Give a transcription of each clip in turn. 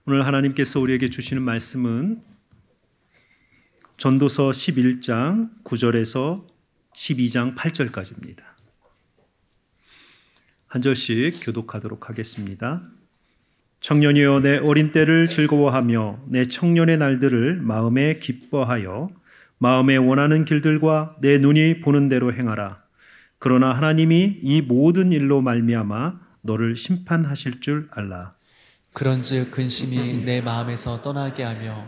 오늘 하나님께서 우리에게 주시는 말씀은 전도서 11장 9절에서 12장 8절까지입니다. 한 절씩 교독하도록 하겠습니다. 청년이여 내 어린 때를 즐거워하며 내 청년의 날들을 마음에 기뻐하여 마음에 원하는 길들과 내 눈이 보는 대로 행하라. 그러나 하나님이 이 모든 일로 말미암아 너를 심판하실 줄 알라. 그런즉 근심이 내 마음에서 떠나게 하며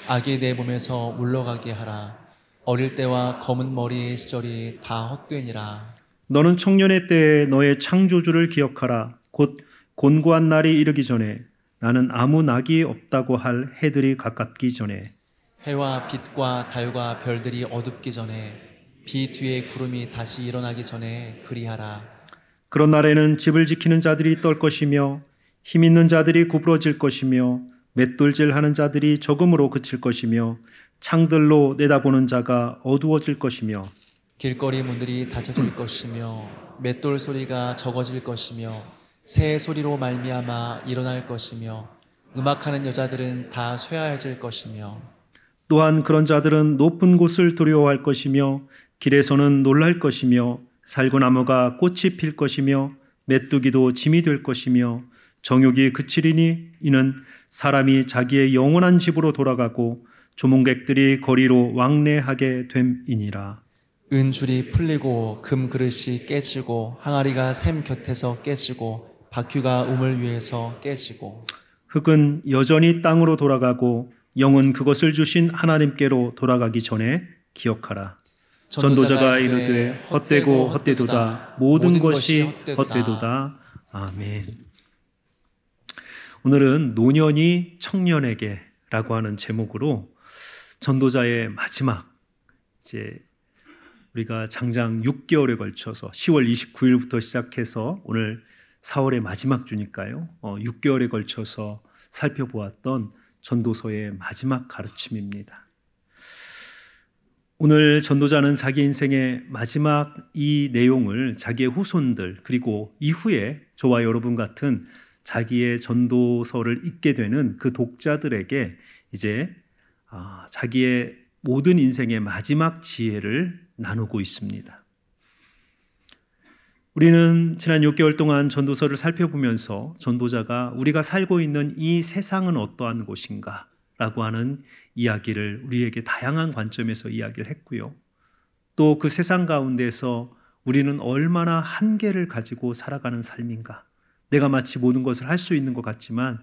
악이 내 몸에서 물러가게 하라. 어릴 때와 검은 머리의 시절이 다 헛되니라. 너는 청년의 때에 너의 창조주를 기억하라. 곧 곤고한 날이 이르기 전에 나는 아무 낙이 없다고 할 해들이 가깝기 전에 해와 빛과 달과 별들이 어둡기 전에 비 뒤에 구름이 다시 일어나기 전에 그리하라. 그런 날에는 집을 지키는 자들이 떨 것이며 힘 있는 자들이 구부러질 것이며 맷돌질하는 자들이 적음으로 그칠 것이며 창들로 내다보는 자가 어두워질 것이며 길거리 문들이 닫혀질 것이며 맷돌 소리가 적어질 것이며 새 소리로 말미암아 일어날 것이며 음악하는 여자들은 다 쇠하여질 것이며 또한 그런 자들은 높은 곳을 두려워할 것이며 길에서는 놀랄 것이며 살구나무가 꽃이 필 것이며 메뚜기도 짐이 될 것이며 정욕이 그치리니 이는 사람이 자기의 영원한 집으로 돌아가고 조문객들이 거리로 왕래하게 됨이니라. 은줄이 풀리고 금 그릇이 깨지고 항아리가 샘 곁에서 깨지고 바퀴가 우물 위에서 깨지고 흙은 여전히 땅으로 돌아가고 영은 그것을 주신 하나님께로 돌아가기 전에 기억하라. 전도자가 이르되 헛되고 헛되도다. 모든 것이 헛되도다. 아멘. 오늘은 노년이 청년에게 라고 하는 제목으로 전도자의 마지막, 이제 우리가 장장 6개월에 걸쳐서 10월 29일부터 시작해서 오늘 4월의 마지막 주니까요. 6개월에 걸쳐서 살펴보았던 전도서의 마지막 가르침입니다. 오늘 전도자는 자기 인생의 마지막 이 내용을 자기의 후손들 그리고 이후에 저와 여러분 같은 자기의 전도서를 읽게 되는 그 독자들에게 이제 자기의 모든 인생의 마지막 지혜를 나누고 있습니다. 우리는 지난 6개월 동안 전도서를 살펴보면서 전도자가 우리가 살고 있는 이 세상은 어떠한 곳인가 라고 하는 이야기를 우리에게 다양한 관점에서 이야기를 했고요. 또 그 세상 가운데서 우리는 얼마나 한계를 가지고 살아가는 삶인가. 내가 마치 모든 것을 할 수 있는 것 같지만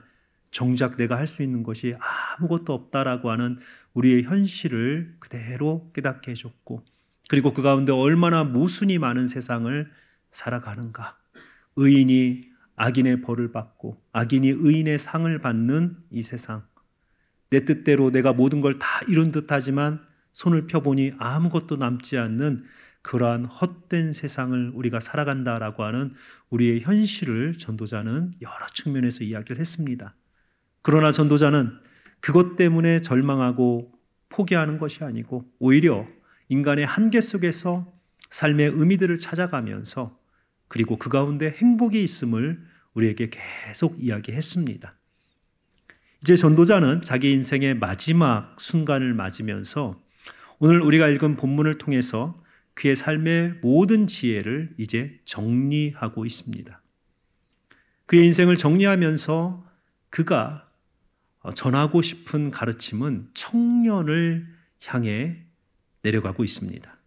정작 내가 할 수 있는 것이 아무것도 없다라고 하는 우리의 현실을 그대로 깨닫게 해줬고, 그리고 그 가운데 얼마나 모순이 많은 세상을 살아가는가. 의인이 악인의 벌을 받고 악인이 의인의 상을 받는 이 세상. 내 뜻대로 내가 모든 걸 다 이룬 듯하지만 손을 펴보니 아무것도 남지 않는 그러한 헛된 세상을 우리가 살아간다라고 하는 우리의 현실을 전도자는 여러 측면에서 이야기를 했습니다. 그러나 전도자는 그것 때문에 절망하고 포기하는 것이 아니고 오히려 인간의 한계 속에서 삶의 의미들을 찾아가면서 그리고 그 가운데 행복이 있음을 우리에게 계속 이야기했습니다. 이제 전도자는 자기 인생의 마지막 순간을 맞으면서 오늘 우리가 읽은 본문을 통해서 그의 삶의 모든 지혜를 이제 정리하고 있습니다. 그의 인생을 정리하면서 그가 전하고 싶은 가르침은 청년을 향해 내려가고 있습니다.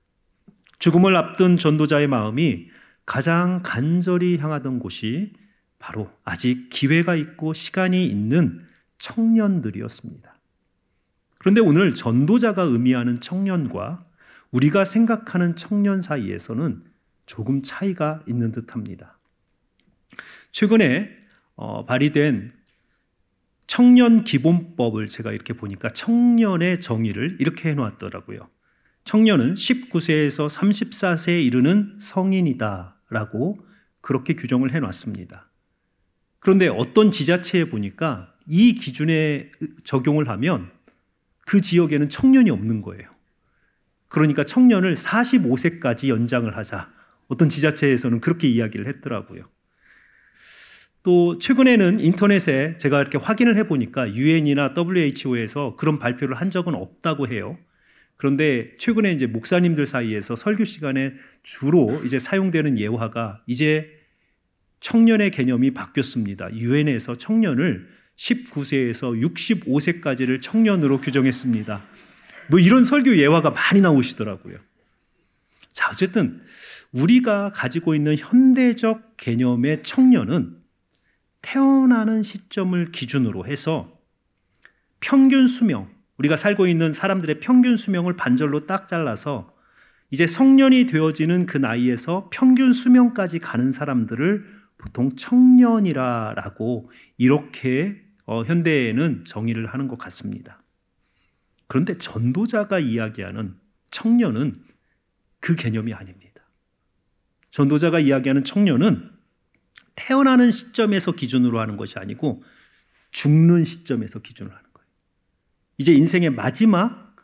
죽음을 앞둔 전도자의 마음이 가장 간절히 향하던 곳이 바로 아직 기회가 있고 시간이 있는 청년들이었습니다. 그런데 오늘 전도자가 의미하는 청년과 우리가 생각하는 청년 사이에서는 조금 차이가 있는 듯합니다. 최근에 발의된 청년 기본법을 제가 이렇게 보니까 청년의 정의를 이렇게 해놓았더라고요. 청년은 19세에서 34세에 이르는 성인이다라고 그렇게 규정을 해놨습니다. 그런데 어떤 지자체에 보니까 이 기준에 적용을 하면 그 지역에는 청년이 없는 거예요. 그러니까 청년을 45세까지 연장을 하자. 어떤 지자체에서는 그렇게 이야기를 했더라고요. 또 최근에는 인터넷에 제가 이렇게 확인을 해보니까 UN이나 WHO에서 그런 발표를 한 적은 없다고 해요. 그런데 최근에 이제 목사님들 사이에서 설교 시간에 주로 이제 사용되는 예화가 이제 청년의 개념이 바뀌었습니다. UN에서 청년을 19세에서 65세까지를 청년으로 규정했습니다. 뭐 이런 설교 예화가 많이 나오시더라고요. 자, 어쨌든 우리가 가지고 있는 현대적 개념의 청년은 태어나는 시점을 기준으로 해서 평균 수명, 우리가 살고 있는 사람들의 평균 수명을 반절로 딱 잘라서 이제 성년이 되어지는 그 나이에서 평균 수명까지 가는 사람들을 보통 청년이라고 이렇게 현대에는 정의를 하는 것 같습니다. 그런데 전도자가 이야기하는 청년은 그 개념이 아닙니다. 전도자가 이야기하는 청년은 태어나는 시점에서 기준으로 하는 것이 아니고 죽는 시점에서 기준으로 하는 거예요. 이제 인생의 마지막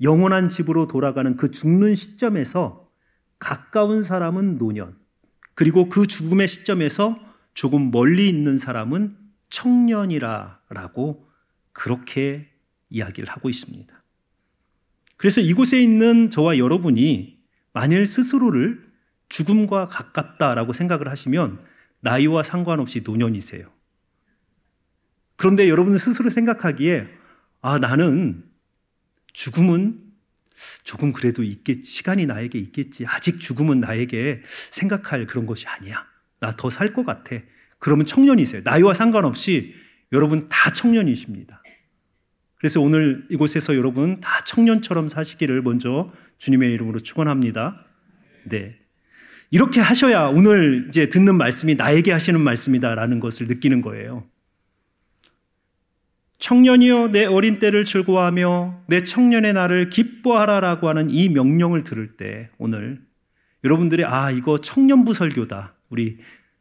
영원한 집으로 돌아가는 그 죽는 시점에서 가까운 사람은 노년, 그리고 그 죽음의 시점에서 조금 멀리 있는 사람은 청년이라고 그렇게 이야기를 하고 있습니다. 그래서 이곳에 있는 저와 여러분이 만일 스스로를 죽음과 가깝다라고 생각을 하시면 나이와 상관없이 노년이세요. 그런데 여러분 스스로 생각하기에 나는 죽음은 조금 그래도 있겠지, 시간이 나에게 있겠지, 아직 죽음은 나에게 생각할 그런 것이 아니야, 나 더 살 것 같아, 그러면 청년이세요. 나이와 상관없이 여러분 다 청년이십니다. 그래서 오늘 이곳에서 여러분 다 청년처럼 사시기를 먼저 주님의 이름으로 축원합니다. 네, 이렇게 하셔야 오늘 이제 듣는 말씀이 나에게 하시는 말씀이다라는 것을 느끼는 거예요. 청년이여 내 어린 때를 즐거워하며 내 청년의 날을 기뻐하라라고 하는 이 명령을 들을 때 오늘 여러분들이 이거 청년부 설교다, 우리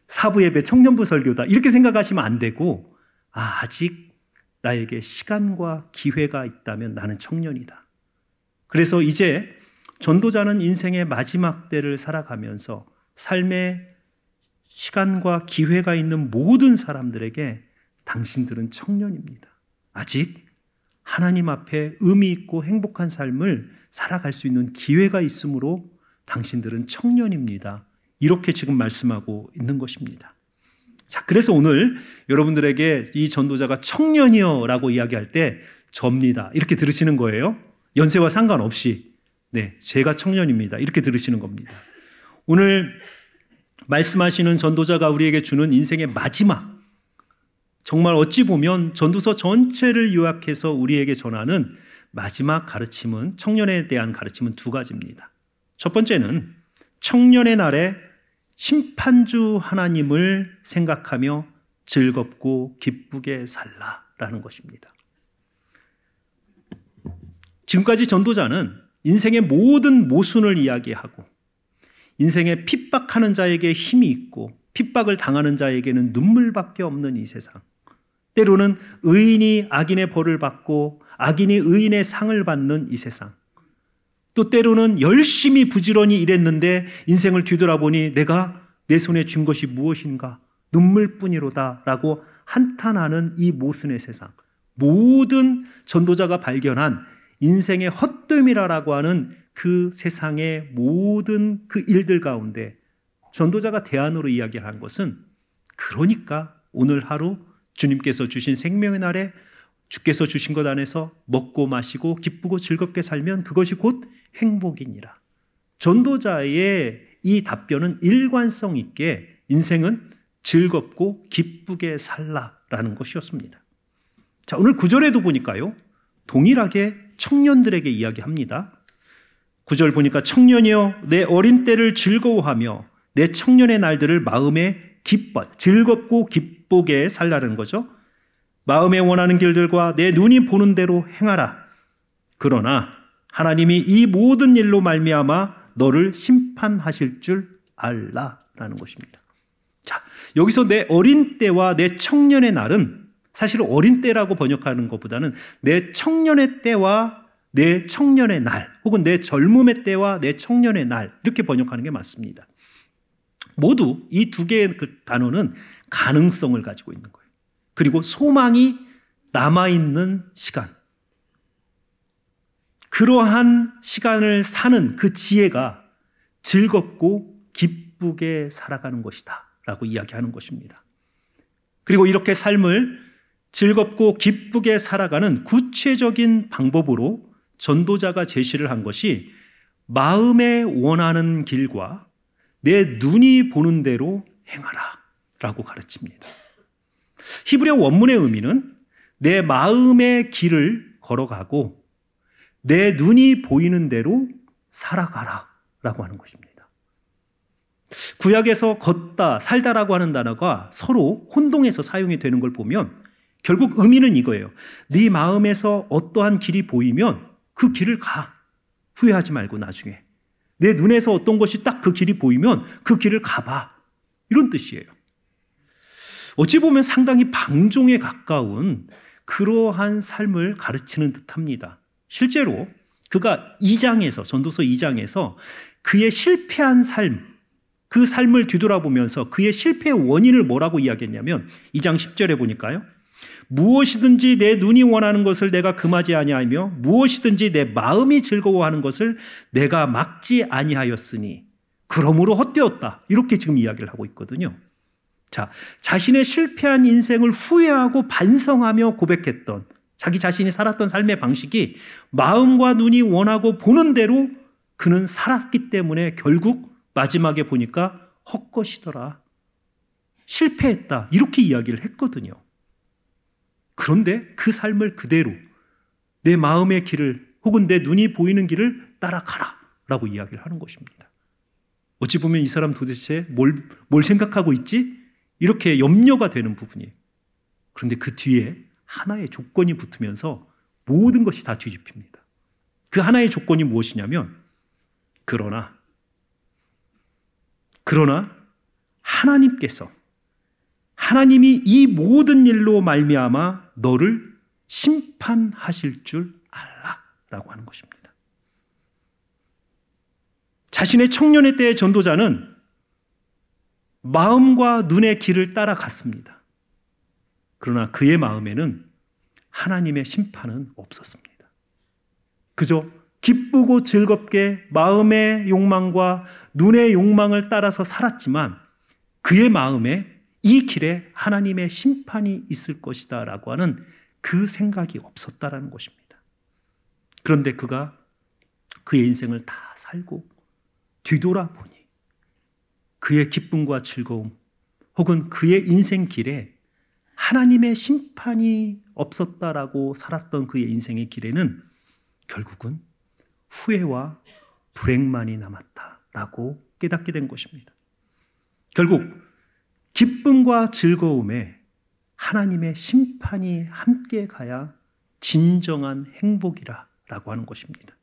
사부 예배 청년부 설교다, 이렇게 생각하시면 안 되고 아직 나에게 시간과 기회가 있다면 나는 청년이다. 그래서 이제 전도자는 인생의 마지막 때를 살아가면서 삶의 시간과 기회가 있는 모든 사람들에게 당신들은 청년입니다. 아직 하나님 앞에 의미 있고 행복한 삶을 살아갈 수 있는 기회가 있으므로 당신들은 청년입니다. 이렇게 지금 말씀하고 있는 것입니다. 자, 그래서 오늘 여러분들에게 이 전도자가 청년이여 라고 이야기할 때 접니다, 이렇게 들으시는 거예요. 연세와 상관없이. 네, 제가 청년입니다, 이렇게 들으시는 겁니다. 오늘 말씀하시는 전도자가 우리에게 주는 인생의 마지막, 정말 어찌 보면 전도서 전체를 요약해서 우리에게 전하는 마지막 가르침은, 청년에 대한 가르침은 두 가지입니다. 첫 번째는 청년의 날에 심판주 하나님을 생각하며 즐겁고 기쁘게 살라라는 것입니다. 지금까지 전도자는 인생의 모든 모순을 이야기하고 인생에 핍박하는 자에게 힘이 있고 핍박을 당하는 자에게는 눈물밖에 없는 이 세상, 때로는 의인이 악인의 벌을 받고 악인이 의인의 상을 받는 이 세상, 또 때로는 열심히 부지런히 일했는데 인생을 뒤돌아보니 내가 내 손에 쥔 것이 무엇인가, 눈물뿐이로다 라고 한탄하는 이 모순의 세상, 모든 전도자가 발견한 인생의 헛됨이라고 하는 그 세상의 모든 그 일들 가운데 전도자가 대안으로 이야기한 것은, 그러니까 오늘 하루 주님께서 주신 생명의 날에 주께서 주신 것 안에서 먹고 마시고 기쁘고 즐겁게 살면 그것이 곧 행복이니라. 전도자의 이 답변은 일관성 있게 인생은 즐겁고 기쁘게 살라라는 것이었습니다. 자, 오늘 9절에도 보니까요, 동일하게 청년들에게 이야기합니다. 9절 보니까 청년이여 내 어린 때를 즐거워하며 내 청년의 날들을 마음에 즐겁고 기쁘게 살라는 거죠. 마음에 원하는 길들과 내 눈이 보는 대로 행하라. 그러나 하나님이 이 모든 일로 말미암아 너를 심판하실 줄 알라라는 것입니다. 자, 여기서 내 어린 때와 내 청년의 날은 사실 어린 때라고 번역하는 것보다는 내 청년의 때와 내 청년의 날, 혹은 내 젊음의 때와 내 청년의 날, 이렇게 번역하는 게 맞습니다. 모두 이 두 개의 그 단어는 가능성을 가지고 있는 거예요. 그리고 소망이 남아있는 시간. 그러한 시간을 사는 그 지혜가 즐겁고 기쁘게 살아가는 것이다 라고 이야기하는 것입니다. 그리고 이렇게 삶을 즐겁고 기쁘게 살아가는 구체적인 방법으로 전도자가 제시를 한 것이 마음에 원하는 길과 내 눈이 보는 대로 행하라 라고 가르칩니다. 히브리어 원문의 의미는 내 마음의 길을 걸어가고 내 눈이 보이는 대로 살아가라 라고 하는 것입니다. 구약에서 걷다, 살다라고 하는 단어가 서로 혼동해서 사용이 되는 걸 보면 결국 의미는 이거예요. 네 마음에서 어떠한 길이 보이면 그 길을 가. 후회하지 말고 나중에. 내 눈에서 어떤 것이 딱 그 길이 보이면 그 길을 가봐. 이런 뜻이에요. 어찌 보면 상당히 방종에 가까운 그러한 삶을 가르치는 듯합니다. 실제로 그가 2장에서 전도서 2장에서 그의 실패한 삶, 그 삶을 뒤돌아보면서 그의 실패의 원인을 뭐라고 이야기했냐면 2장 10절에 보니까요. 무엇이든지 내 눈이 원하는 것을 내가 금하지 아니하며 무엇이든지 내 마음이 즐거워하는 것을 내가 막지 아니하였으니 그러므로 헛되었다. 이렇게 지금 이야기를 하고 있거든요. 자, 자신의 실패한 인생을 후회하고 반성하며 고백했던 자기 자신이 살았던 삶의 방식이 마음과 눈이 원하고 보는 대로 그는 살았기 때문에 결국 마지막에 보니까 헛것이더라. 실패했다. 이렇게 이야기를 했거든요. 그런데 그 삶을 그대로 내 마음의 길을 혹은 내 눈이 보이는 길을 따라가라 라고 이야기를 하는 것입니다. 어찌 보면 이 사람 도대체 뭘 생각하고 있지? 이렇게 염려가 되는 부분이에요. 그런데 그 뒤에 하나의 조건이 붙으면서 모든 것이 다 뒤집힙니다. 그 하나의 조건이 무엇이냐면 그러나 하나님이 이 모든 일로 말미암아 너를 심판하실 줄 알라라고 하는 것입니다. 자신의 청년의 때의 전도자는 마음과 눈의 길을 따라갔습니다. 그러나 그의 마음에는 하나님의 심판은 없었습니다. 그저 기쁘고 즐겁게 마음의 욕망과 눈의 욕망을 따라서 살았지만 그의 마음에 이 길에 하나님의 심판이 있을 것이다 라고 하는 그 생각이 없었다라는 것입니다. 그런데 그가 그의 인생을 다 살고 뒤돌아보니 그의 기쁨과 즐거움 혹은 그의 인생 길에 하나님의 심판이 없었다라고 살았던 그의 인생의 길에는 결국은 후회와 불행만이 남았다라고 깨닫게 된 것입니다. 결국 기쁨과 즐거움에 하나님의 심판이 함께 가야 진정한 행복이라고 하는 것입니다.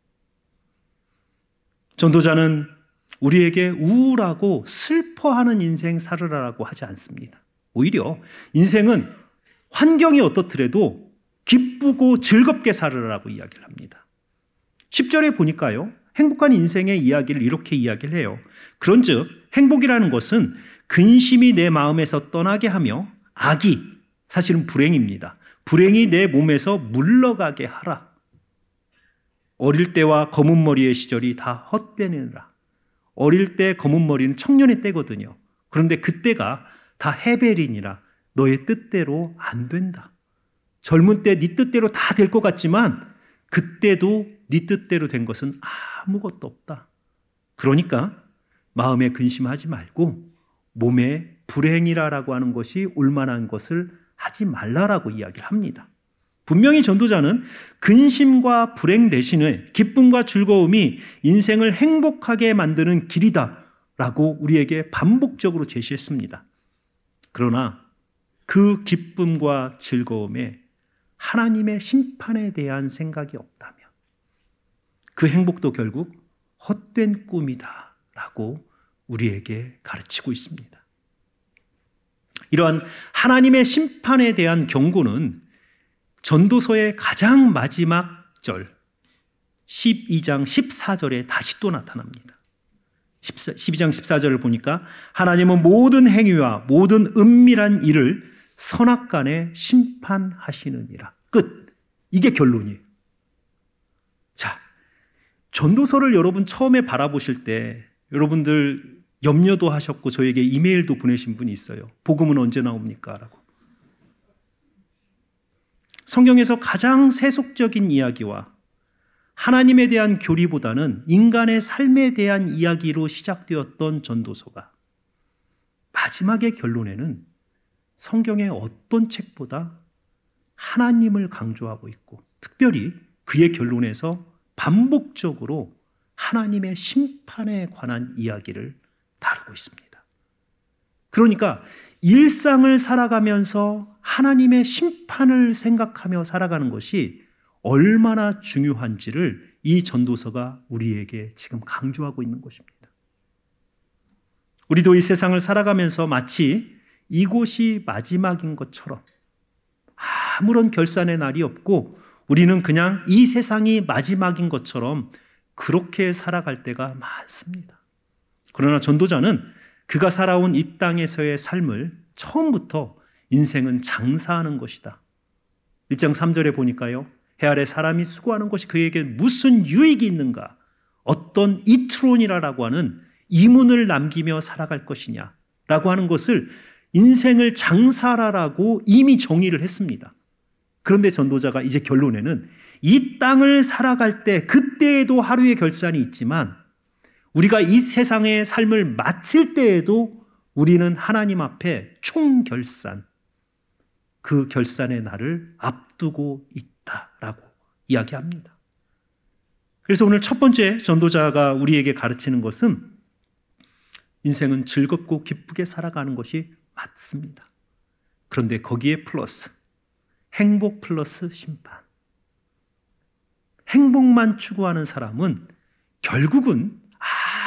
전도자는 우리에게 우울하고 슬퍼하는 인생 살으라라고 하지 않습니다. 오히려 인생은 환경이 어떻더라도 기쁘고 즐겁게 살으라고 이야기를 합니다. 10절에 보니까요. 행복한 인생의 이야기를 이렇게 이야기를 해요. 그런즉 행복이라는 것은 근심이 내 마음에서 떠나게 하며 악이 사실은 불행입니다. 불행이 내 몸에서 물러가게 하라. 어릴 때와 검은 머리의 시절이 다 헛되느니라. 어릴 때 검은 머리는 청년의 때거든요. 그런데 그때가 다 헤벨이니라. 너의 뜻대로 안 된다. 젊은 때 네 뜻대로 다 될 것 같지만 그때도 네 뜻대로 된 것은 아무것도 없다. 그러니까 마음에 근심하지 말고 몸에 불행이라고 하는 것이 올 만한 것을 하지 말라라고 이야기를 합니다. 분명히 전도자는 근심과 불행 대신에 기쁨과 즐거움이 인생을 행복하게 만드는 길이다라고 우리에게 반복적으로 제시했습니다. 그러나 그 기쁨과 즐거움에 하나님의 심판에 대한 생각이 없다면 그 행복도 결국 헛된 꿈이다라고 우리에게 가르치고 있습니다. 이러한 하나님의 심판에 대한 경고는 전도서의 가장 마지막 절 12장 14절에 다시 또 나타납니다. 12장 14절을 보니까 하나님은 모든 행위와 모든 은밀한 일을 선악간에 심판하시느니라. 끝. 이게 결론이에요. 자, 전도서를 여러분 처음에 바라보실 때 여러분들 염려도 하셨고 저에게 이메일도 보내신 분이 있어요. 복음은 언제 나옵니까? 라고. 성경에서 가장 세속적인 이야기와 하나님에 대한 교리보다는 인간의 삶에 대한 이야기로 시작되었던 전도서가 마지막의 결론에는 성경의 어떤 책보다 하나님을 강조하고 있고 특별히 그의 결론에서 반복적으로 하나님의 심판에 관한 이야기를 다루고 있습니다. 그러니까 일상을 살아가면서 하나님의 심판을 생각하며 살아가는 것이 얼마나 중요한지를 이 전도서가 우리에게 지금 강조하고 있는 것입니다. 우리도 이 세상을 살아가면서 마치 이곳이 마지막인 것처럼 아무런 결산의 날이 없고 우리는 그냥 이 세상이 마지막인 것처럼 그렇게 살아갈 때가 많습니다. 그러나 전도자는 그가 살아온 이 땅에서의 삶을 처음부터 인생은 장사하는 것이다. 1장 3절에 보니까요. 해 아래 사람이 수고하는 것이 그에게 무슨 유익이 있는가? 어떤 이트론이라고 하는 이문을 남기며 살아갈 것이냐? 라고 하는 것을 인생을 장사라라고 이미 정의를 했습니다. 그런데 전도자가 이제 결론에는 이 땅을 살아갈 때 그때에도 하루의 결산이 있지만 우리가 이 세상의 삶을 마칠 때에도 우리는 하나님 앞에 총결산, 그 결산의 날을 앞두고 있다라고 이야기합니다. 그래서 오늘 첫 번째 전도자가 우리에게 가르치는 것은 인생은 즐겁고 기쁘게 살아가는 것이 맞습니다. 그런데 거기에 플러스, 행복 플러스 심판. 행복만 추구하는 사람은 결국은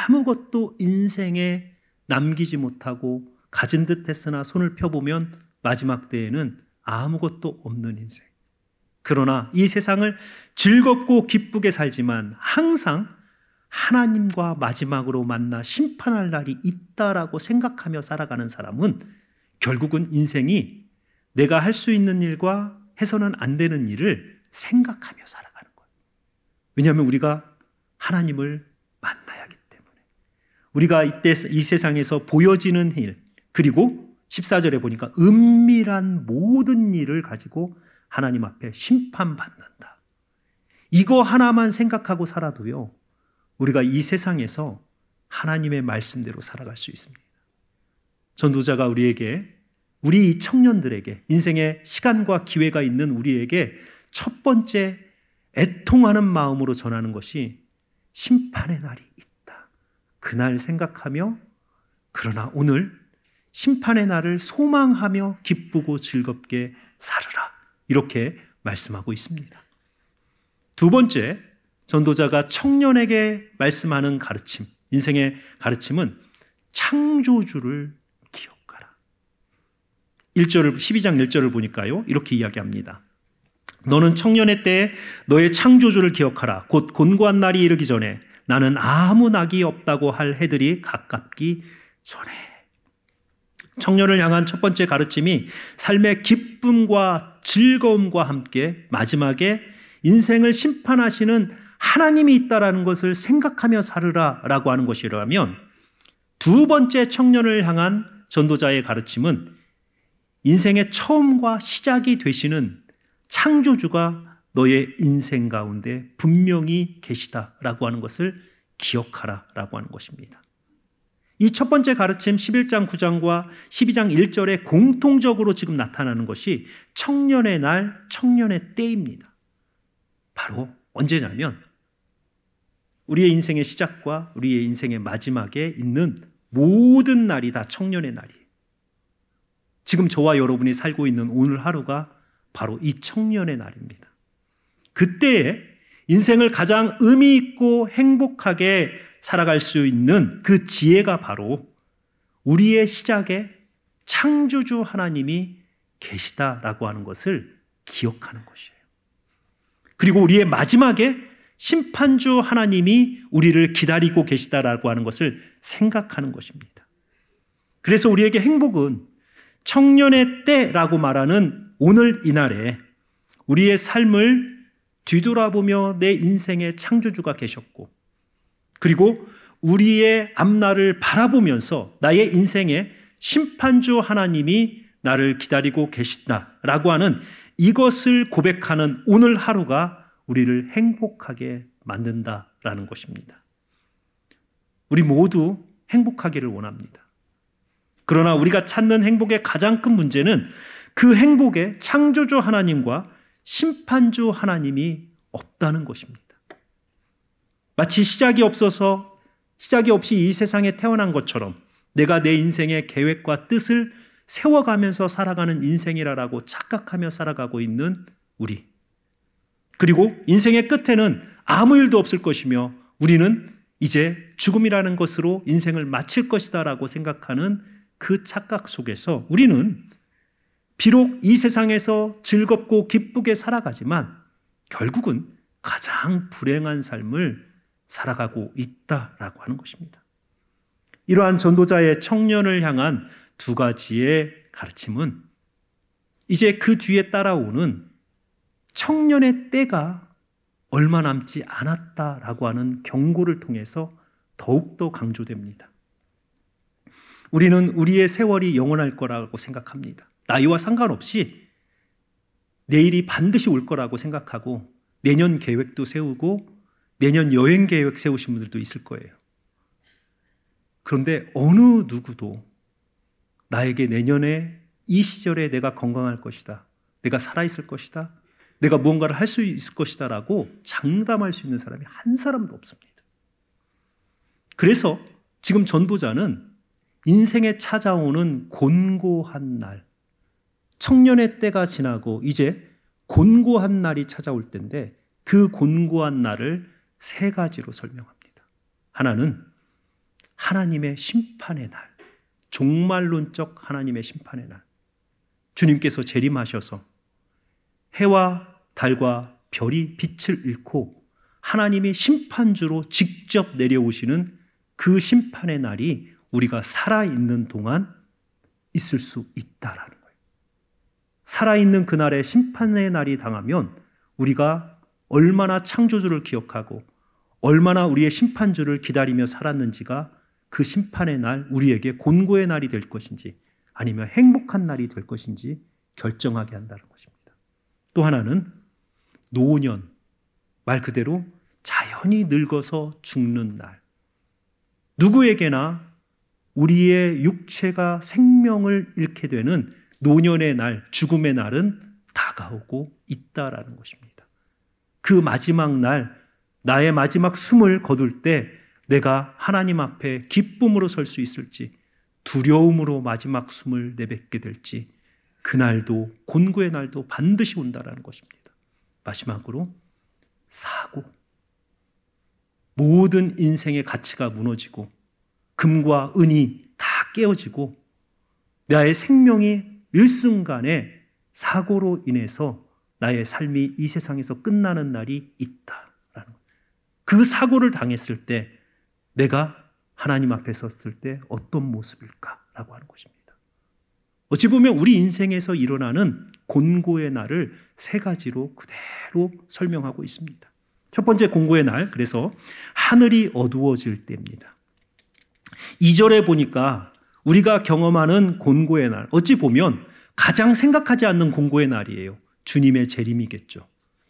아무것도 인생에 남기지 못하고 가진 듯 했으나 손을 펴보면 마지막 때에는 아무것도 없는 인생. 그러나 이 세상을 즐겁고 기쁘게 살지만 항상 하나님과 마지막으로 만나 심판할 날이 있다라고 생각하며 살아가는 사람은 결국은 인생이 내가 할 수 있는 일과 해서는 안 되는 일을 생각하며 살아가는 거예요. 왜냐하면 우리가 하나님을 만나야하기 때문에. 우리가 이때 이 세상에서 보여지는 일, 그리고 14절에 보니까 은밀한 모든 일을 가지고 하나님 앞에 심판받는다. 이거 하나만 생각하고 살아도요, 우리가 이 세상에서 하나님의 말씀대로 살아갈 수 있습니다. 전도자가 우리에게, 우리 청년들에게, 인생의 시간과 기회가 있는 우리에게 첫 번째 애통하는 마음으로 전하는 것이 심판의 날이 있다. 그날 생각하며, 그러나 오늘 심판의 날을 소망하며 기쁘고 즐겁게 살으라. 이렇게 말씀하고 있습니다. 두 번째, 전도자가 청년에게 말씀하는 가르침, 인생의 가르침은 창조주를 기억하라. 12장 1절을 보니까요, 이렇게 이야기합니다. 너는 청년의 때에 너의 창조주를 기억하라. 곧 곤고한 날이 이르기 전에 나는 아무 낙이 없다고 할 해들이 가깝기 전에. 청년을 향한 첫 번째 가르침이 삶의 기쁨과 즐거움과 함께 마지막에 인생을 심판하시는 하나님이 있다라는 것을 생각하며 살으라라고 하는 것이라면, 두 번째 청년을 향한 전도자의 가르침은 인생의 처음과 시작이 되시는 창조주가 너의 인생 가운데 분명히 계시다라고 하는 것을 기억하라라고 하는 것입니다. 이 첫 번째 가르침 11장 9장과 12장 1절에 공통적으로 지금 나타나는 것이 청년의 날, 청년의 때입니다. 바로 언제냐면 우리의 인생의 시작과 우리의 인생의 마지막에 있는 모든 날이 다 청년의 날이에요. 지금 저와 여러분이 살고 있는 오늘 하루가 바로 이 청년의 날입니다. 그때에 인생을 가장 의미 있고 행복하게 살아갈 수 있는 그 지혜가 바로 우리의 시작에 창조주 하나님이 계시다라고 하는 것을 기억하는 것이에요. 그리고 우리의 마지막에 심판주 하나님이 우리를 기다리고 계시다라고 하는 것을 생각하는 것입니다. 그래서 우리에게 행복은 청년의 때라고 말하는 오늘 이날에 우리의 삶을 뒤돌아보며 내 인생의 창조주가 계셨고, 그리고 우리의 앞날을 바라보면서 나의 인생의 심판주 하나님이 나를 기다리고 계시다라고 하는 이것을 고백하는 오늘 하루가 우리를 행복하게 만든다라는 것입니다. 우리 모두 행복하기를 원합니다. 그러나 우리가 찾는 행복의 가장 큰 문제는 그 행복에 창조주 하나님과 심판주 하나님이 없다는 것입니다. 마치 시작이 없이 이 세상에 태어난 것처럼 내가 내 인생의 계획과 뜻을 세워가면서 살아가는 인생이라고 착각하며 살아가고 있는 우리. 그리고 인생의 끝에는 아무 일도 없을 것이며 우리는 이제 죽음이라는 것으로 인생을 마칠 것이다라고 생각하는 그 착각 속에서 우리는 비록 이 세상에서 즐겁고 기쁘게 살아가지만 결국은 가장 불행한 삶을 살아가고 있다라고 하는 것입니다. 이러한 전도자의 청년을 향한 두 가지의 가르침은 이제 그 뒤에 따라오는 청년의 때가 얼마 남지 않았다라고 하는 경고를 통해서 더욱더 강조됩니다. 우리는 우리의 세월이 영원할 거라고 생각합니다. 나이와 상관없이 내일이 반드시 올 거라고 생각하고 내년 계획도 세우고 내년 여행 계획 세우신 분들도 있을 거예요. 그런데 어느 누구도 나에게 내년에 이 시절에 내가 건강할 것이다, 내가 살아있을 것이다, 내가 무언가를 할 수 있을 것이다 라고 장담할 수 있는 사람이 한 사람도 없습니다. 그래서 지금 전도자는 인생에 찾아오는 곤고한 날, 청년의 때가 지나고 이제 곤고한 날이 찾아올 때인데 그 곤고한 날을 세 가지로 설명합니다. 하나는 하나님의 심판의 날, 종말론적 하나님의 심판의 날. 주님께서 재림하셔서 해와 달과 별이 빛을 잃고 하나님이 심판주로 직접 내려오시는 그 심판의 날이 우리가 살아있는 동안 있을 수 있다라는 거예요. 살아있는 그날의 심판의 날이 당하면 우리가 얼마나 창조주를 기억하고 얼마나 우리의 심판주를 기다리며 살았는지가 그 심판의 날 우리에게 곤고의 날이 될 것인지 아니면 행복한 날이 될 것인지 결정하게 한다는 것입니다. 또 하나는 노년, 말 그대로 자연히 늙어서 죽는 날. 누구에게나 우리의 육체가 생명을 잃게 되는 노년의 날, 죽음의 날은 다가오고 있다라는 것입니다. 그 마지막 날, 나의 마지막 숨을 거둘 때 내가 하나님 앞에 기쁨으로 설 수 있을지 두려움으로 마지막 숨을 내뱉게 될지 그날도 곤고의 날도 반드시 온다라는 것입니다. 마지막으로 사고. 모든 인생의 가치가 무너지고 금과 은이 다 깨어지고 나의 생명이 일순간에 사고로 인해서 나의 삶이 이 세상에서 끝나는 날이 있다라는 그 사고를 당했을 때 내가 하나님 앞에 섰을 때 어떤 모습일까라고 하는 것입니다. 어찌 보면 우리 인생에서 일어나는 곤고의 날을 세 가지로 그대로 설명하고 있습니다. 첫 번째 곤고의 날, 그래서 하늘이 어두워질 때입니다. 2절에 보니까 우리가 경험하는 곤고의 날, 어찌 보면 가장 생각하지 않는 곤고의 날이에요. 주님의 재림이겠죠.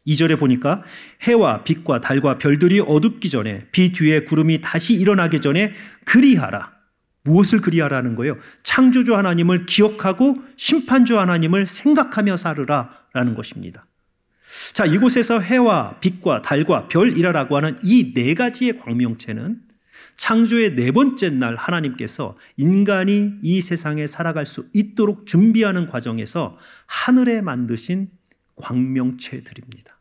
2절에 보니까 해와 빛과 달과 별들이 어둡기 전에 비 뒤에 구름이 다시 일어나기 전에 그리하라. 무엇을 그리하라는 거예요? 창조주 하나님을 기억하고 심판주 하나님을 생각하며 살으라라는 것입니다. 자, 이곳에서 해와 빛과 달과 별이라고 하는 이 네 가지의 광명체는 창조의 네 번째 날 하나님께서 인간이 이 세상에 살아갈 수 있도록 준비하는 과정에서 하늘에 만드신 광명체들입니다.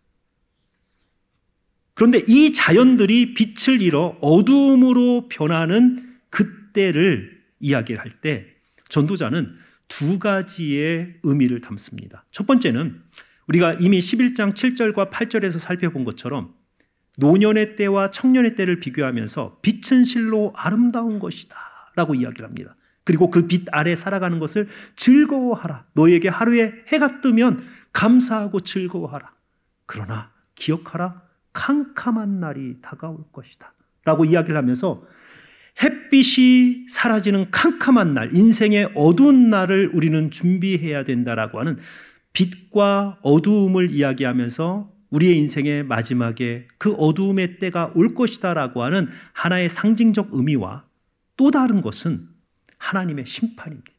그런데 이 자연들이 빛을 잃어 어두움으로 변하는 그때를 이야기할 때 전도자는 두 가지의 의미를 담습니다. 첫 번째는 우리가 이미 11장 7절과 8절에서 살펴본 것처럼 노년의 때와 청년의 때를 비교하면서 빛은 실로 아름다운 것이다 라고 이야기를 합니다. 그리고 그 빛 아래 살아가는 것을 즐거워하라. 너에게 하루에 해가 뜨면 감사하고 즐거워하라. 그러나 기억하라. 캄캄한 날이 다가올 것이다 라고 이야기를 하면서 햇빛이 사라지는 캄캄한 날, 인생의 어두운 날을 우리는 준비해야 된다라고 하는 빛과 어두움을 이야기하면서 우리의 인생의 마지막에 그 어두움의 때가 올 것이다라고 하는 하나의 상징적 의미와 또 다른 것은 하나님의 심판입니다.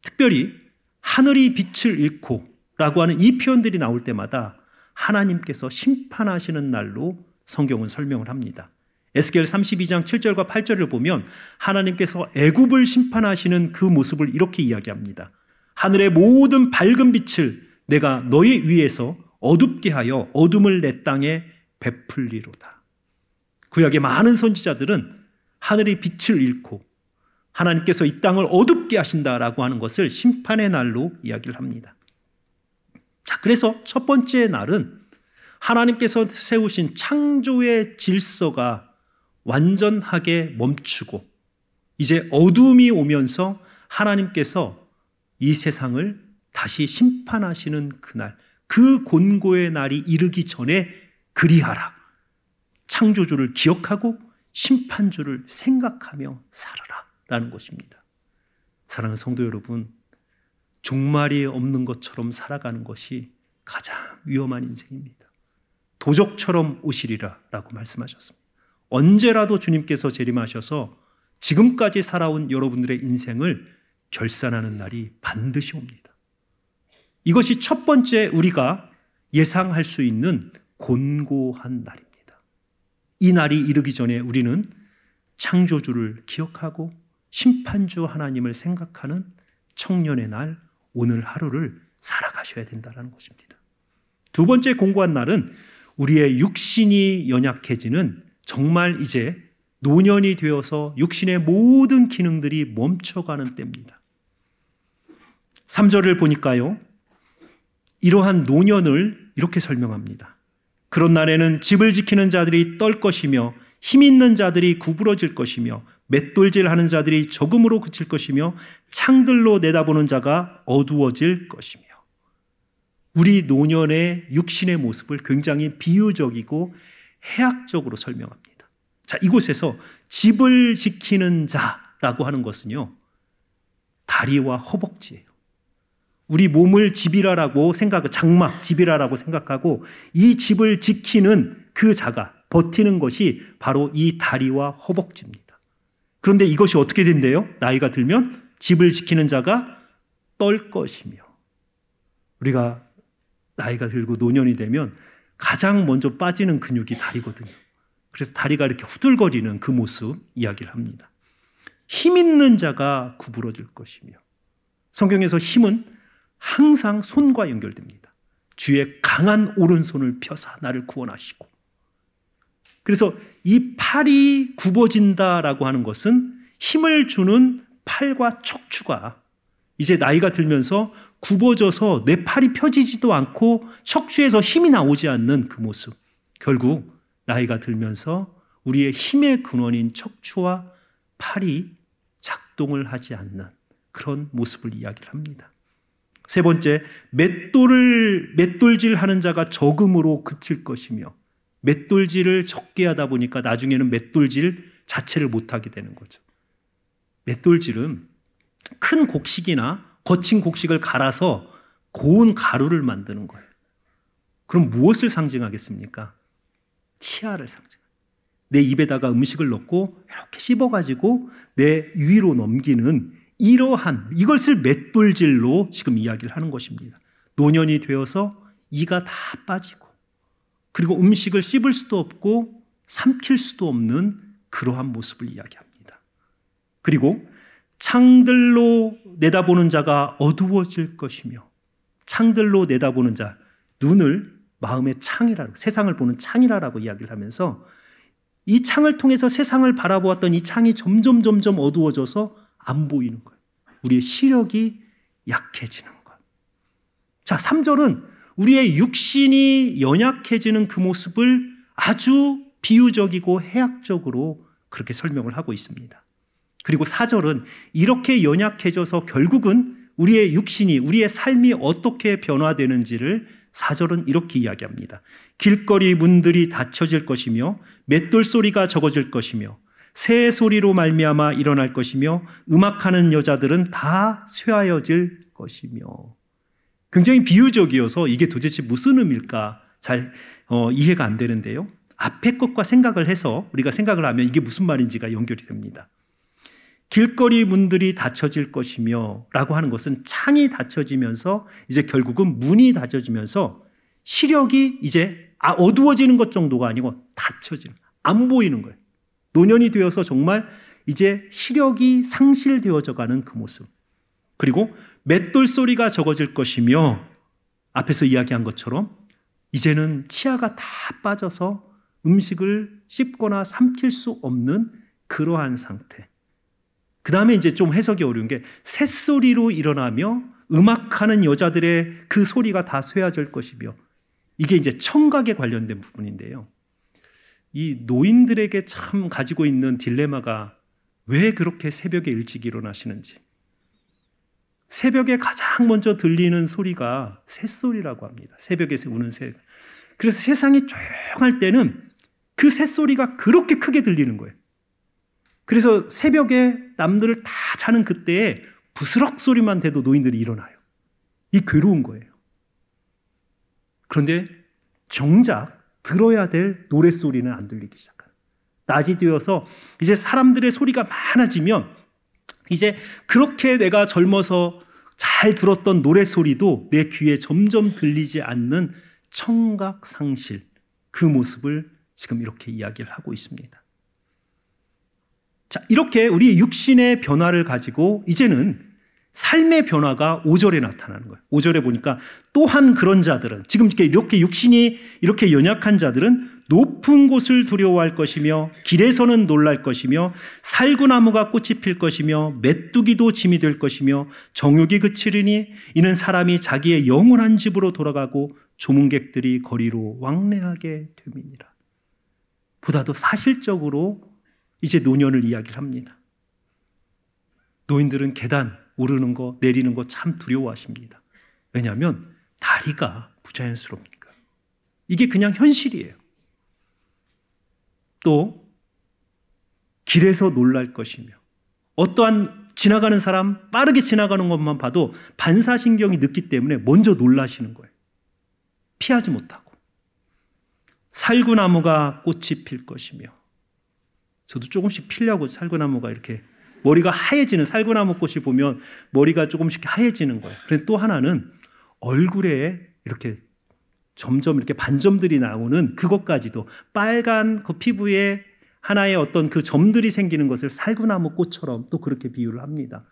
특별히 하늘이 빛을 잃고 라고 하는 이 표현들이 나올 때마다 하나님께서 심판하시는 날로 성경은 설명을 합니다. 에스겔 32장 7절과 8절을 보면 하나님께서 애굽을 심판하시는 그 모습을 이렇게 이야기합니다. 하늘의 모든 밝은 빛을 내가 너희 위에서 어둡게 하여 어둠을 내 땅에 베풀리로다. 구약의 많은 선지자들은 하늘이 빛을 잃고 하나님께서 이 땅을 어둡게 하신다라고 하는 것을 심판의 날로 이야기를 합니다. 자, 그래서 첫 번째 날은 하나님께서 세우신 창조의 질서가 완전하게 멈추고 이제 어둠이 오면서 하나님께서 이 세상을 다시 심판하시는 그날, 그 곤고의 날이 이르기 전에 그리하라. 창조주를 기억하고 심판주를 생각하며 살아라 라는 것입니다. 사랑하는 성도 여러분, 종말이 없는 것처럼 살아가는 것이 가장 위험한 인생입니다. 도적처럼 오시리라 라고 말씀하셨습니다. 언제라도 주님께서 재림하셔서 지금까지 살아온 여러분들의 인생을 결산하는 날이 반드시 옵니다. 이것이 첫 번째 우리가 예상할 수 있는 곤고한 날입니다. 이 날이 이르기 전에 우리는 창조주를 기억하고 심판주 하나님을 생각하는 청년의 날, 오늘 하루를 살아가셔야 된다는 것입니다. 두 번째 곤고한 날은 우리의 육신이 연약해지는 정말 이제 노년이 되어서 육신의 모든 기능들이 멈춰가는 때입니다. 3절을 보니까요, 이러한 노년을 이렇게 설명합니다. 그런 날에는 집을 지키는 자들이 떨 것이며 힘 있는 자들이 구부러질 것이며 맷돌질하는 자들이 적음으로 그칠 것이며 창들로 내다보는 자가 어두워질 것이며. 우리 노년의 육신의 모습을 굉장히 비유적이고 해학적으로 설명합니다. 자, 이곳에서 집을 지키는 자라고 하는 것은요, 다리와 허벅지예요. 우리 몸을 집이라라고 장막 집이라라고 생각하고 이 집을 지키는 그 자가 버티는 것이 바로 이 다리와 허벅지입니다. 그런데 이것이 어떻게 된대요? 나이가 들면 집을 지키는 자가 떨 것이며. 우리가 나이가 들고 노년이 되면 가장 먼저 빠지는 근육이 다리거든요. 그래서 다리가 이렇게 후들거리는 그 모습 이야기를 합니다. 힘 있는 자가 구부러질 것이며. 성경에서 힘은 항상 손과 연결됩니다. 주의 강한 오른손을 펴사 나를 구원하시고. 그래서 이 팔이 굽어진다라고 하는 것은 힘을 주는 팔과 척추가 이제 나이가 들면서 굽어져서 내 팔이 펴지지도 않고 척추에서 힘이 나오지 않는 그 모습. 결국 나이가 들면서 우리의 힘의 근원인 척추와 팔이 작동을 하지 않는 그런 모습을 이야기를 합니다. 세 번째, 맷돌질 하는 자가 적음으로 그칠 것이며. 맷돌질을 적게 하다 보니까 나중에는 맷돌질 자체를 못하게 되는 거죠. 맷돌질은 큰 곡식이나 거친 곡식을 갈아서 고운 가루를 만드는 거예요. 그럼 무엇을 상징하겠습니까? 치아를 상징합니다. 내 입에다가 음식을 넣고 이렇게 씹어가지고 내 위로 넘기는 이것을 맷돌질로 지금 이야기를 하는 것입니다. 노년이 되어서 이가 다 빠지고 그리고 음식을 씹을 수도 없고 삼킬 수도 없는 그러한 모습을 이야기합니다. 그리고 창들로 내다보는 자가 어두워질 것이며. 창들로 내다보는 자, 눈을 마음의 창이라고, 세상을 보는 창이라고 이야기를 하면서 이 창을 통해서 세상을 바라보았던 이 창이 점점 어두워져서 안 보이는 거예요. 우리의 시력이 약해지는 것. 자, 3절은 우리의 육신이 연약해지는 그 모습을 아주 비유적이고 해학적으로 그렇게 설명을 하고 있습니다. 그리고 4절은 이렇게 연약해져서 결국은 우리의 육신이, 우리의 삶이 어떻게 변화되는지를 4절은 이렇게 이야기합니다. 길거리 문들이 닫혀질 것이며 맷돌 소리가 적어질 것이며 새 소리로 말미암아 일어날 것이며 음악하는 여자들은 다 쇠하여질 것이며. 굉장히 비유적이어서 이게 도대체 무슨 의미일까 잘 이해가 안 되는데요. 앞에 것과 생각을 해서 우리가 생각을 하면 이게 무슨 말인지가 연결이 됩니다. 길거리 문들이 닫혀질 것이며 라고 하는 것은 창이 닫혀지면서 이제 결국은 문이 닫혀지면서 시력이 이제 어두워지는 것 정도가 아니고 닫혀지는, 안 보이는 거예요. 노년이 되어서 정말 이제 시력이 상실되어져 가는 그 모습. 그리고 맷돌 소리가 적어질 것이며 앞에서 이야기한 것처럼 이제는 치아가 다 빠져서 음식을 씹거나 삼킬 수 없는 그러한 상태. 그 다음에 이제 좀 해석이 어려운 게 새소리로 일어나며 음악하는 여자들의 그 소리가 다 쇠해질 것이며, 이게 이제 청각에 관련된 부분인데요. 이 노인들에게 참 가지고 있는 딜레마가 왜 그렇게 새벽에 일찍 일어나시는지. 새벽에 가장 먼저 들리는 소리가 새소리라고 합니다. 새벽에 우는 새. 그래서 세상이 조용할 때는 그 새소리가 그렇게 크게 들리는 거예요. 그래서 새벽에 남들을 다 자는 그때에 부스럭 소리만 돼도 노인들이 일어나요. 이 괴로운 거예요. 그런데 정작 들어야 될 노랫소리는 안 들리기 시작해요. 낮이 되어서 이제 사람들의 소리가 많아지면 이제 그렇게 내가 젊어서 잘 들었던 노랫소리도 내 귀에 점점 들리지 않는 청각 상실, 그 모습을 지금 이렇게 이야기를 하고 있습니다. 자, 이렇게 우리 육신의 변화를 가지고 이제는 삶의 변화가 5절에 나타나는 거예요. 5절에 보니까 또한 그런 자들은, 지금 이렇게 육신이 이렇게 연약한 자들은 높은 곳을 두려워할 것이며 길에서는 놀랄 것이며 살구나무가 꽃이 필 것이며 메뚜기도 짐이 될 것이며 정욕이 그치리니 이는 사람이 자기의 영원한 집으로 돌아가고 조문객들이 거리로 왕래하게 됨이니라. 보다도 사실적으로 이제 노년을 이야기를 합니다. 노인들은 계단 오르는 거 내리는 거 참 두려워하십니다. 왜냐하면 다리가 부자연스러우니까. 이게 그냥 현실이에요. 또 길에서 놀랄 것이며, 어떠한 지나가는 사람 빠르게 지나가는 것만 봐도 반사신경이 늦기 때문에 먼저 놀라시는 거예요. 피하지 못하고. 살구나무가 꽃이 필 것이며, 저도 조금씩 피려고 살구나무가 이렇게 머리가 하얘지는, 살구나무 꽃이 보면 머리가 조금씩 하얘지는 거예요. 그런데 또 하나는 얼굴에 이렇게 점점 이렇게 반점들이 나오는 그것까지도, 빨간 그 피부에 하나의 어떤 그 점들이 생기는 것을 살구나무 꽃처럼 또 그렇게 비유를 합니다.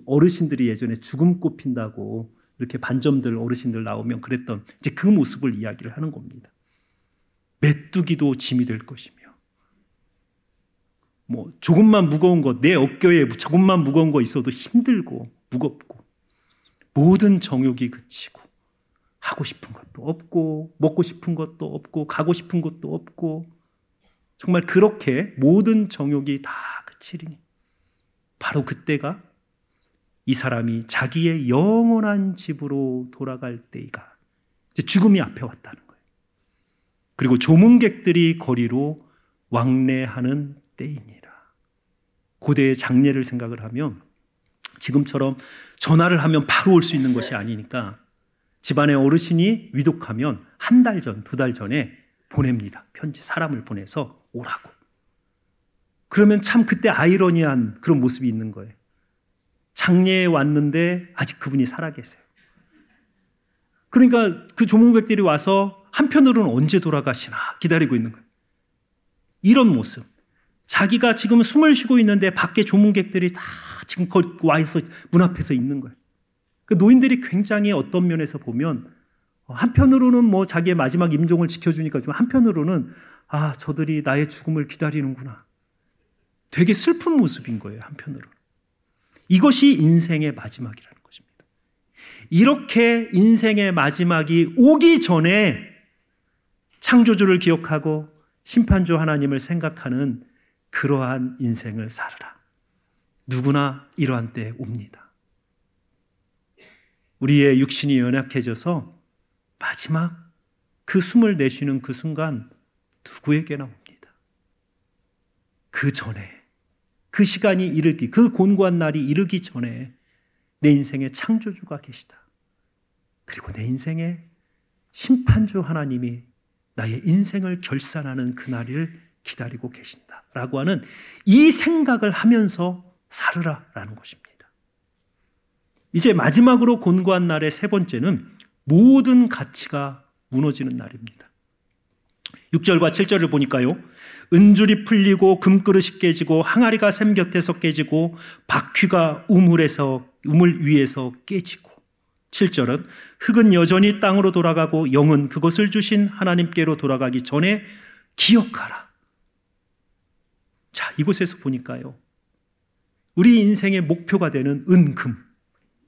어르신들이 예전에 죽음꽃 핀다고 이렇게 반점들 어르신들 나오면 그랬던 이제 그 모습을 이야기를 하는 겁니다. 메뚜기도 짐이 될 것이며, 뭐 조금만 무거운 거, 내 어깨에 조금만 무거운 거 있어도 힘들고 무겁고, 모든 정욕이 그치고 하고 싶은 것도 없고 먹고 싶은 것도 없고 가고 싶은 것도 없고, 정말 그렇게 모든 정욕이 다 그치리니 바로 그때가 이 사람이 자기의 영원한 집으로 돌아갈 때이가, 이제 죽음이 앞에 왔다는 거예요. 그리고 조문객들이 거리로 왕래하는 때이니라. 고대의 장례를 생각을 하면 지금처럼 전화를 하면 바로 올 수 있는 것이 아니니까 집안의 어르신이 위독하면 한 달 전, 2달 전에 보냅니다. 편지, 사람을 보내서 오라고. 그러면 참 그때 아이러니한 그런 모습이 있는 거예요. 장례에 왔는데 아직 그분이 살아계세요. 그러니까 그 조문객들이 와서 한편으로는 언제 돌아가시나 기다리고 있는 거예요. 이런 모습. 자기가 지금 숨을 쉬고 있는데 밖에 조문객들이 다 지금 와 있어 문 앞에서 있는 거예요. 그 노인들이 굉장히 어떤 면에서 보면 한편으로는 뭐 자기의 마지막 임종을 지켜주니까 좀, 한편으로는 아, 저들이 나의 죽음을 기다리는구나. 되게 슬픈 모습인 거예요, 한편으로는. 이것이 인생의 마지막이라는 것입니다. 이렇게 인생의 마지막이 오기 전에 창조주를 기억하고 심판주 하나님을 생각하는 그러한 인생을 살아라. 누구나 이러한 때에 옵니다. 우리의 육신이 연약해져서 마지막 그 숨을 내쉬는 그 순간 누구에게나 옵니다. 그 전에, 그 시간이 이르기, 그 곤고한 날이 이르기 전에 내 인생에 창조주가 계시다. 그리고 내 인생에 심판주 하나님이 나의 인생을 결산하는 그날을 기다리고 계신다 라고 하는 이 생각을 하면서 살으라라는 것입니다. 이제 마지막으로 곤고한 날의 세 번째는 모든 가치가 무너지는 날입니다. 6절과 7절을 보니까요, 은줄이 풀리고 금그릇이 깨지고 항아리가 샘 곁에서 깨지고 바퀴가 우물 위에서 깨지고, 7절은 흙은 여전히 땅으로 돌아가고 영은 그것을 주신 하나님께로 돌아가기 전에 기억하라. 자, 이곳에서 보니까요, 우리 인생의 목표가 되는 은, 금,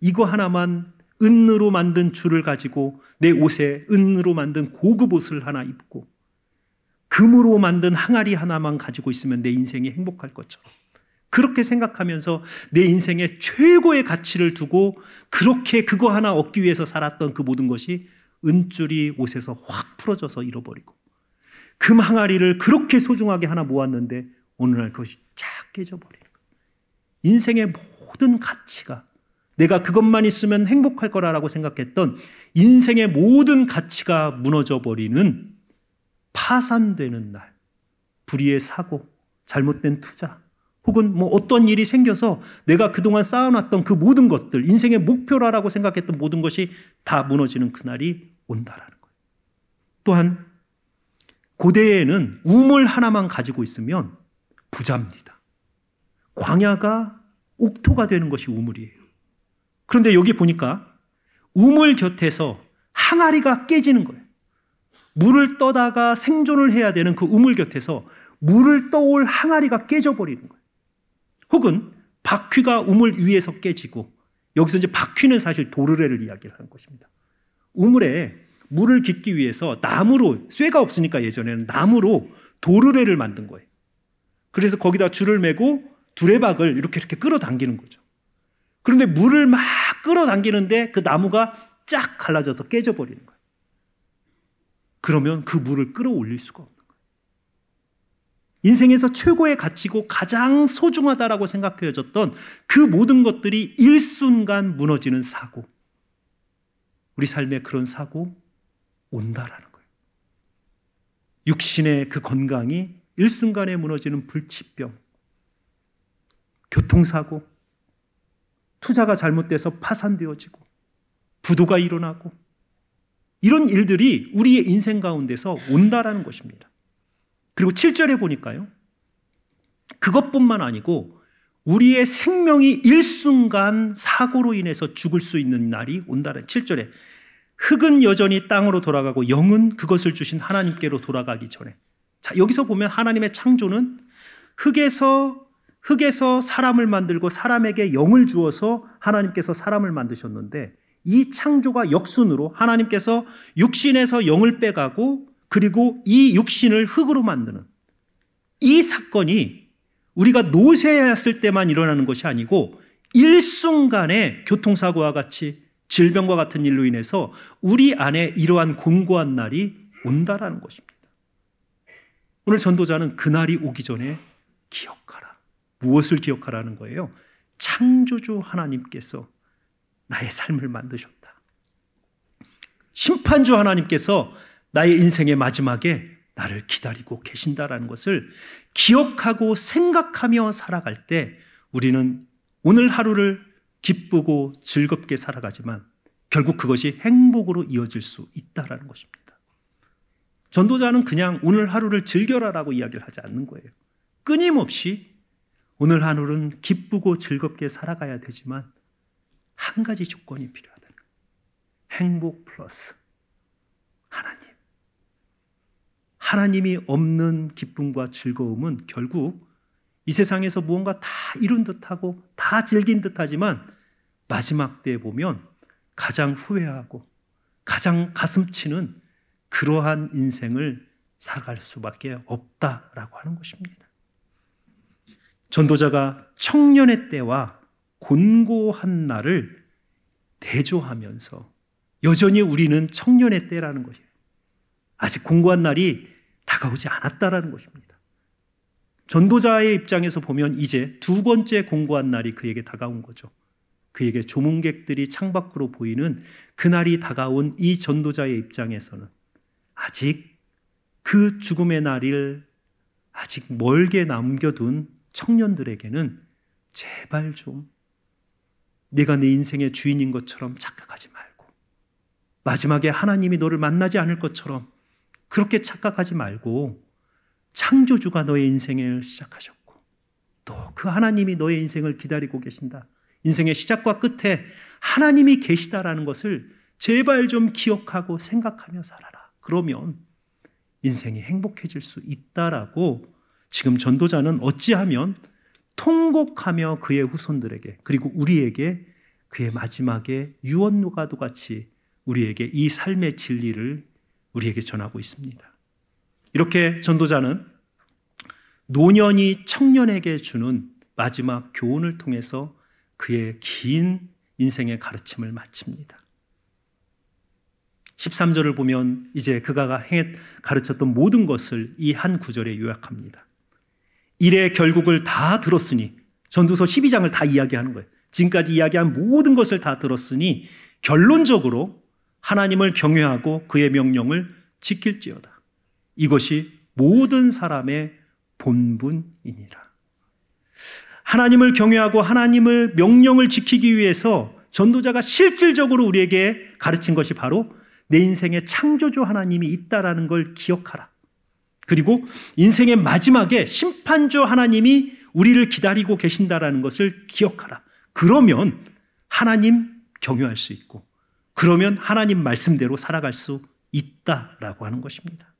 이거 하나만, 은으로 만든 줄을 가지고 내 옷에 은으로 만든 고급 옷을 하나 입고 금으로 만든 항아리 하나만 가지고 있으면 내 인생이 행복할 것처럼, 그렇게 생각하면서 내 인생의 최고의 가치를 두고 그렇게 그거 하나 얻기 위해서 살았던 그 모든 것이 은줄이 옷에서 확 풀어져서 잃어버리고, 금 항아리를 그렇게 소중하게 하나 모았는데 어느 날 그것이 쫙 깨져버리는 거예요. 인생의 모든 가치가, 내가 그것만 있으면 행복할 거라고 생각했던 인생의 모든 가치가 무너져 버리는, 파산되는 날, 불의의 사고, 잘못된 투자, 혹은 어떤 일이 생겨서 내가 그동안 쌓아놨던 그 모든 것들, 인생의 목표라고 생각했던 모든 것이 다 무너지는 그날이 온다라는 거예요. 또한 고대에는 우물 하나만 가지고 있으면 부자입니다. 광야가 옥토가 되는 것이 우물이에요. 그런데 여기 보니까 우물 곁에서 항아리가 깨지는 거예요. 물을 떠다가 생존을 해야 되는 그 우물 곁에서 물을 떠올 항아리가 깨져버리는 거예요. 혹은 바퀴가 우물 위에서 깨지고, 여기서 이제 바퀴는 사실 도르래를 이야기하는 것입니다. 우물에 물을 깃기 위해서 나무로, 쇠가 없으니까 예전에는 나무로 도르래를 만든 거예요. 그래서 거기다 줄을 매고 두레박을 이렇게 끌어당기는 거죠. 그런데 물을 막 끌어당기는데 그 나무가 쫙 갈라져서 깨져버리는 거예요. 그러면 그 물을 끌어올릴 수가 없는 거예요. 인생에서 최고의 가치고 가장 소중하다라고 생각해졌던 그 모든 것들이 일순간 무너지는 사고, 우리 삶에 그런 사고 온다라는 거예요. 육신의 그 건강이 일순간에 무너지는 불치병, 교통사고, 투자가 잘못돼서 파산되어지고 부도가 일어나고, 이런 일들이 우리의 인생 가운데서 온다라는 것입니다. 그리고 7절에 보니까요, 그것뿐만 아니고 우리의 생명이 일순간 사고로 인해서 죽을 수 있는 날이 온다는, 7절에 흙은 여전히 땅으로 돌아가고 영은 그것을 주신 하나님께로 돌아가기 전에. 자, 여기서 보면 하나님의 창조는 흙에서 사람을 만들고 사람에게 영을 주어서 하나님께서 사람을 만드셨는데, 이 창조가 역순으로 하나님께서 육신에서 영을 빼가고 그리고 이 육신을 흙으로 만드는 이 사건이 우리가 노쇠했을 때만 일어나는 것이 아니고 일순간에 교통사고와 같이 질병과 같은 일로 인해서 우리 안에 이러한 곤고한 날이 온다라는 것입니다. 오늘 전도자는 그날이 오기 전에 기억하라. 무엇을 기억하라는 거예요? 창조주 하나님께서 나의 삶을 만드셨다. 심판주 하나님께서 나의 인생의 마지막에 나를 기다리고 계신다라는 것을 기억하고 생각하며 살아갈 때 우리는 오늘 하루를 기쁘고 즐겁게 살아가지만 결국 그것이 행복으로 이어질 수 있다라는 것입니다. 전도자는 그냥 오늘 하루를 즐겨라라고 이야기를 하지 않는 거예요. 끊임없이 오늘 하루는 기쁘고 즐겁게 살아가야 되지만 한 가지 조건이 필요하다. 행복 플러스 하나님. 하나님이 없는 기쁨과 즐거움은 결국 이 세상에서 무언가 다 이룬 듯하고 다 즐긴 듯하지만 마지막 때에 보면 가장 후회하고 가장 가슴치는 그러한 인생을 살아갈 수밖에 없다라고 하는 것입니다. 전도자가 청년의 때와 곤고한 날을 대조하면서 여전히 우리는 청년의 때라는 것이에요. 아직 곤고한 날이 다가오지 않았다라는 것입니다. 전도자의 입장에서 보면 이제 두 번째 곤고한 날이 그에게 다가온 거죠. 그에게 조문객들이 창밖으로 보이는 그날이 다가온 이 전도자의 입장에서는 아직 그 죽음의 날을 아직 멀게 남겨둔 청년들에게는 제발 좀 네가 내 인생의 주인인 것처럼 착각하지 말고, 마지막에 하나님이 너를 만나지 않을 것처럼 그렇게 착각하지 말고, 창조주가 너의 인생을 시작하셨고 또 그 하나님이 너의 인생을 기다리고 계신다, 인생의 시작과 끝에 하나님이 계시다라는 것을 제발 좀 기억하고 생각하며 살아라. 그러면 인생이 행복해질 수 있다라고 지금 전도자는 어찌하면 통곡하며 그의 후손들에게, 그리고 우리에게 그의 마지막에 유언과도 같이 우리에게 이 삶의 진리를 우리에게 전하고 있습니다. 이렇게 전도자는 노년이 청년에게 주는 마지막 교훈을 통해서 그의 긴 인생의 가르침을 마칩니다. 13절을 보면 이제 그가 가르쳤던 모든 것을 이 한 구절에 요약합니다. 일의 결국을 다 들었으니, 전도서 12장을 다 이야기하는 거예요. 지금까지 이야기한 모든 것을 다 들었으니 결론적으로 하나님을 경외하고 그의 명령을 지킬지어다. 이것이 모든 사람의 본분이니라. 하나님을 경외하고 하나님을 명령을 지키기 위해서 전도자가 실질적으로 우리에게 가르친 것이 바로 내 인생에 창조주 하나님이 있다라는 걸 기억하라. 그리고 인생의 마지막에 심판주 하나님이 우리를 기다리고 계신다라는 것을 기억하라. 그러면 하나님 경외할 수 있고, 그러면 하나님 말씀대로 살아갈 수 있다라고 하는 것입니다.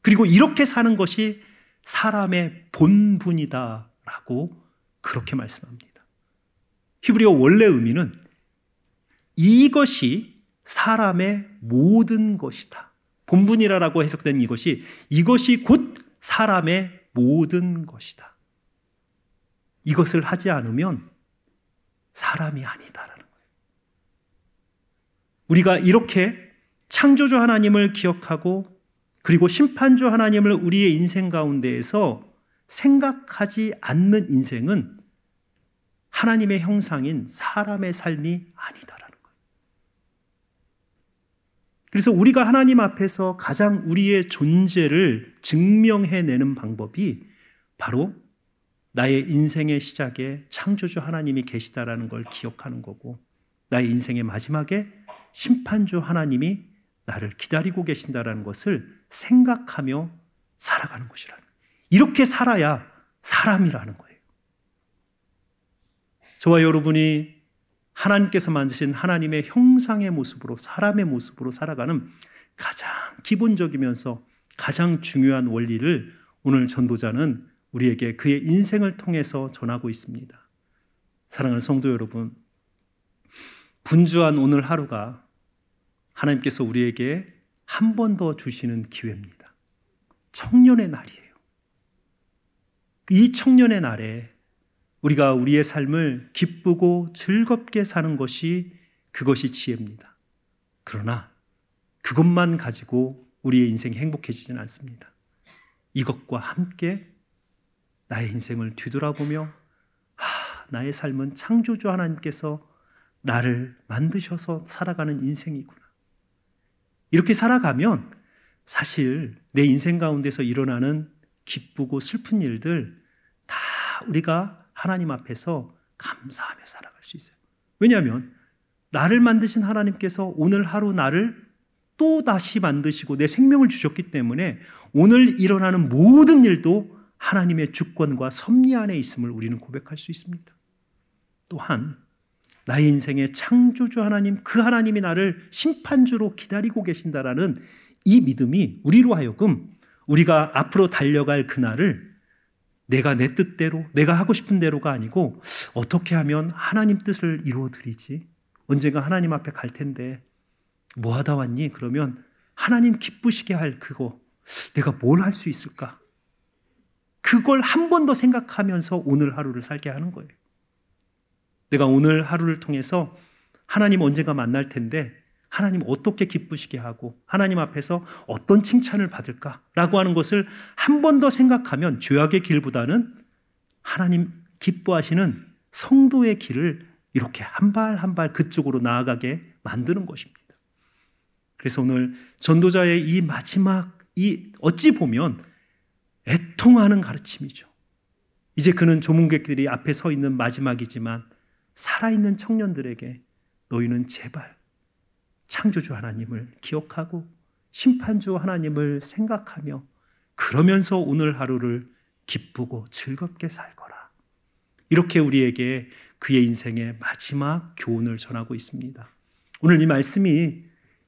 그리고 이렇게 사는 것이 사람의 본분이다라고 그렇게 말씀합니다. 히브리어 원래 의미는 이것이 사람의 모든 것이다. 본분이라고 해석된 이것이 곧 사람의 모든 것이다. 이것을 하지 않으면 사람이 아니다라는 거예요. 우리가 이렇게 창조주 하나님을 기억하고 그리고 심판주 하나님을 우리의 인생 가운데에서 생각하지 않는 인생은 하나님의 형상인 사람의 삶이 아니다라는 거예요. 그래서 우리가 하나님 앞에서 가장 우리의 존재를 증명해내는 방법이 바로 나의 인생의 시작에 창조주 하나님이 계시다라는 걸 기억하는 거고, 나의 인생의 마지막에 심판주 하나님이 나를 기다리고 계신다라는 것을 생각하며 살아가는 것이라는 거예요. 이렇게 살아야 사람이라는 거예요. 저와 여러분이 하나님께서 만드신 하나님의 형상의 모습으로, 사람의 모습으로 살아가는 가장 기본적이면서 가장 중요한 원리를 오늘 전도자는 우리에게 그의 인생을 통해서 전하고 있습니다. 사랑하는 성도 여러분, 분주한 오늘 하루가 하나님께서 우리에게 한 번 더 주시는 기회입니다. 청년의 날이에요. 이 청년의 날에 우리가 우리의 삶을 기쁘고 즐겁게 사는 것이, 그것이 지혜입니다. 그러나 그것만 가지고 우리의 인생이 행복해지지는 않습니다. 이것과 함께 나의 인생을 뒤돌아보며 나의 삶은 창조주 하나님께서 나를 만드셔서 살아가는 인생이구나. 이렇게 살아가면 사실 내 인생 가운데서 일어나는 기쁘고 슬픈 일들 다 우리가 하나님 앞에서 감사하며 살아갈 수 있어요. 왜냐하면 나를 만드신 하나님께서 오늘 하루 나를 또 다시 만드시고 내 생명을 주셨기 때문에 오늘 일어나는 모든 일도 하나님의 주권과 섭리 안에 있음을 우리는 고백할 수 있습니다. 또한 나의 인생의 창조주 하나님, 그 하나님이 나를 심판주로 기다리고 계신다라는 이 믿음이 우리로 하여금 우리가 앞으로 달려갈 그날을 내가 내 뜻대로, 내가 하고 싶은 대로가 아니고 어떻게 하면 하나님 뜻을 이루어드리지? 언젠가 하나님 앞에 갈 텐데 뭐 하다 왔니? 그러면 하나님 기쁘시게 할 그거 내가 뭘 할 수 있을까? 그걸 한 번 더 생각하면서 오늘 하루를 살게 하는 거예요. 내가 오늘 하루를 통해서 하나님 언젠가 만날 텐데 하나님 어떻게 기쁘시게 하고 하나님 앞에서 어떤 칭찬을 받을까라고 하는 것을 한 번 더 생각하면 죄악의 길보다는 하나님 기뻐하시는 성도의 길을 이렇게 한 발 한 발 그쪽으로 나아가게 만드는 것입니다. 그래서 오늘 전도자의 이 마지막 어찌 보면 애통하는 가르침이죠. 이제 그는 조문객들이 앞에 서 있는 마지막이지만 살아있는 청년들에게 너희는 제발 창조주 하나님을 기억하고 심판주 하나님을 생각하며 그러면서 오늘 하루를 기쁘고 즐겁게 살거라. 이렇게 우리에게 그의 인생의 마지막 교훈을 전하고 있습니다. 오늘 이 말씀이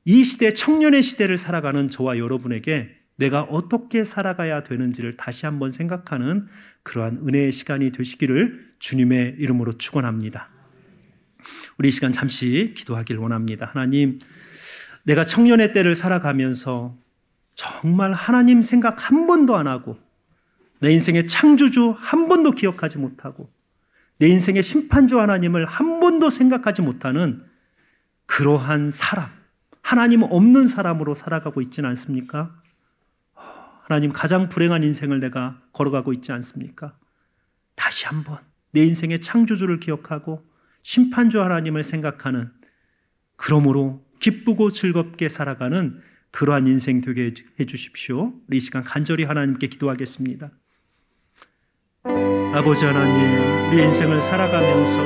이 시대, 청년의 시대를 살아가는 저와 여러분에게 내가 어떻게 살아가야 되는지를 다시 한번 생각하는 그러한 은혜의 시간이 되시기를 주님의 이름으로 축원합니다. 우리 이 시간 잠시 기도하길 원합니다. 하나님, 내가 청년의 때를 살아가면서 정말 하나님 생각 한 번도 안 하고 내 인생의 창조주 한 번도 기억하지 못하고 내 인생의 심판주 하나님을 한 번도 생각하지 못하는 그러한 사람, 하나님 없는 사람으로 살아가고 있지는 않습니까? 하나님, 가장 불행한 인생을 내가 걸어가고 있지 않습니까? 다시 한번 내 인생의 창조주를 기억하고 심판주 하나님을 생각하는, 그러므로 기쁘고 즐겁게 살아가는 그러한 인생 되게 해주십시오. 우리 이 시간 간절히 하나님께 기도하겠습니다. 아버지 하나님, 우리 인생을 살아가면서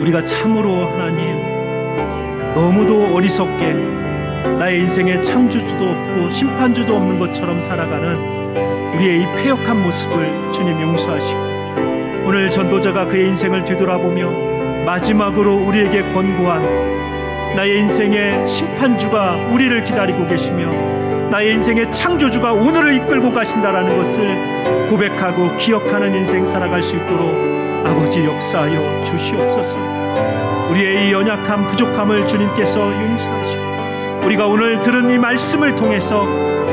우리가 참으로 하나님 너무도 어리석게 나의 인생에 창조주도 없고 심판주도 없는 것처럼 살아가는 우리의 이 패역한 모습을 주님 용서하시고, 오늘 전도자가 그의 인생을 뒤돌아보며 마지막으로 우리에게 권고한 나의 인생의 심판주가 우리를 기다리고 계시며 나의 인생의 창조주가 오늘을 이끌고 가신다라는 것을 고백하고 기억하는 인생 살아갈 수 있도록 아버지 역사하여 주시옵소서. 우리의 이 연약함, 부족함을 주님께서 용서하시고 우리가 오늘 들은 이 말씀을 통해서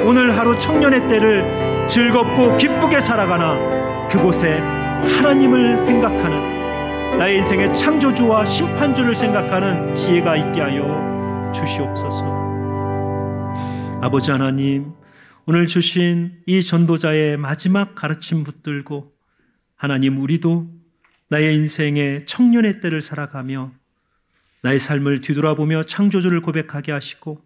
오늘 하루 청년의 때를 즐겁고 기쁘게 살아가나 그곳에 하나님을 생각하는, 나의 인생의 창조주와 심판주를 생각하는 지혜가 있게 하여 주시옵소서. 아버지 하나님, 오늘 주신 이 전도자의 마지막 가르침 붙들고 하나님, 우리도 나의 인생의 청년의 때를 살아가며 나의 삶을 뒤돌아보며 창조주를 고백하게 하시고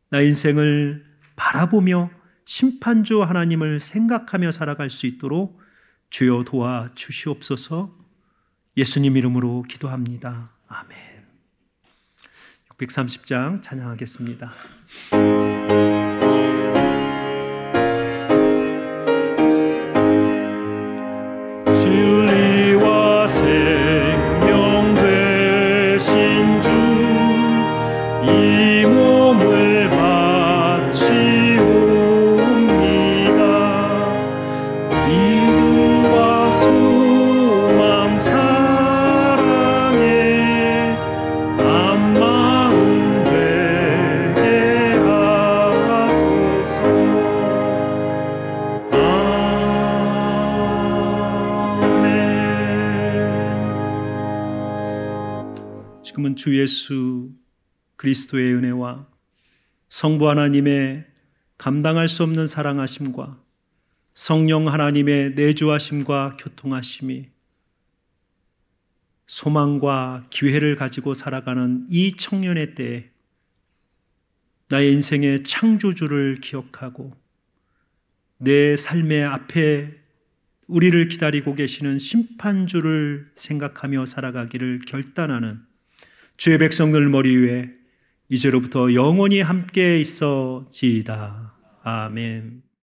나의 인생을 바라보며 심판주 하나님을 생각하며 살아갈 수 있도록 주여 도와 주시옵소서. 예수님 이름으로 기도합니다. 아멘. 630장 찬양하겠습니다. 진리와 생명 되신 주, 이 몸을 바치옵니다. 믿음과 소망 사랑에 한 마음 되게 하소서. 아멘. 지금은 주 예수 그리스도의 은혜와 성부 하나님의 감당할 수 없는 사랑하심과 성령 하나님의 내주하심과 교통하심이 소망과 기회를 가지고 살아가는 이 청년의 때에 나의 인생의 창조주를 기억하고 내 삶의 앞에 우리를 기다리고 계시는 심판주를 생각하며 살아가기를 결단하는 주의 백성들 머리 위에 이제로부터 영원히 함께 있어지이다. 아멘.